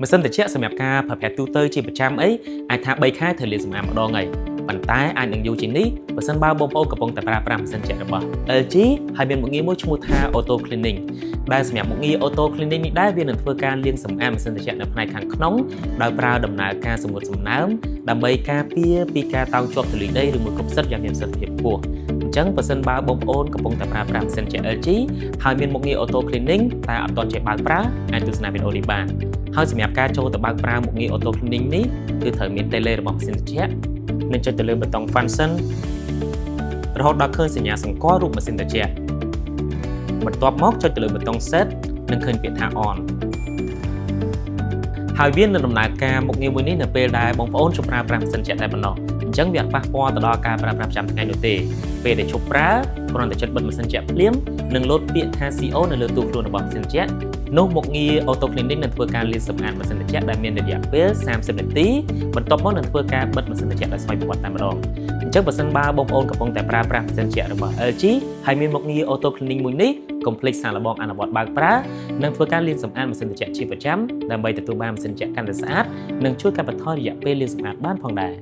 Mà xinតិចសម្រាប់ការប្រើប្រាស់ទូទៅជាប្រចាំអីអាចថា3ខែត្រូវលាងសម្អាតម្ដងហើយប៉ុន្តែអាចនឹងយូរជាងនេះបើសិនបើបងប្អូនកំពុងតែប្រើប្រាស់ម៉ាស៊ីនត្រជាក់របស់ LG ហើយមានមុខងារមួយឈ្មោះថា Auto Cleaning ដែលសម្រាប់មុខងារ Auto Cleaning នេះដែរវានឹងធ្វើការលាងសម្អាតម៉ាស៊ីនត្រជាក់នៅផ្នែកខាងក្នុងដោយប្រើដំណើរការសម្ងួតសំណើមដើម្បីការពារពីការតោងជាប់ធូលីដីឬមួយក៏ផ្សិតយ៉ាងមានប្រសិទ្ធភាពខ្ពស់អញ្ចឹងបើសិនបើបងប្អូនកំពុងតែប្រើប្រាស់ម៉ាស៊ីនត្រជាក់ LG ហើយមានមុខងារ Auto Cleaning តែអត់ទាន់ចេះបើកប្រើអាចទស្សនាវីដេអូនេះបានហើយសម្រាប់ការចូលទៅបើកប្រើមុខងារ Auto Cleaning នេះគឺត្រូវមាន tele របស់ម៉ាស៊ីនត្រជាក់និងចុចទៅលើប៊ូតុង Function រហូតដល់ឃើញសញ្ញាសម្គាល់រូបម៉ាស៊ីនត្រជាក់បន្ទាប់មកចុចទៅលើប៊ូតុង Set និងឃើញពាក្យថា On ហើយវានឹងដំណើរការមុខងារមួយនេះនៅពេលដែលបងប្អូនជួបប្រើប្រាស់ម៉ាស៊ីនត្រជាក់តែប៉ុណ្ណោះអញ្ចឹងវាអត់ប៉ះពាល់ទៅដល់ការប្រើប្រាស់ប្រចាំថ្ងៃនោះទេពេលដែលជប់ប្រើគ្រាន់តែចុចបិទម៉ាស៊ីនត្រជាក់ភ្លាមនិងលោតពាក្យថា CO នៅលើទូខ្លួនរបស់ម៉ាស៊ីនត្រជាក់នោះមុខងារ Auto Cleaning នឹងធ្វើការលាងសម្អាតម៉ាស៊ីនត្រជាក់ដែលមានរយៈពេល30នាទីបន្ទាប់មកនឹងធ្វើការបិទម៉ាស៊ីនត្រជាក់ដោយស្វ័យប្រវត្តិតែម្ដងអញ្ចឹងបើសិនបើបងប្អូនកំពុងតែប្រើប្រាស់ម៉ាស៊ីនត្រជាក់របស់ LG ហើយមានមុខងារ Auto Cleaning មួយនេះកុំភ្លេចសាកល្បងអនុវត្តបើកប្រើនិងធ្វើការលាងសម្អាតម៉ាស៊ីនត្រជាក់ជាប្រចាំដើម្បីទទួលបានម៉ាស៊ីនត្រជាក់កាន់តែស្អាតនិងជួយកាត់បន្ថយរយៈពេលលាងសម្អាតបានផងដែរ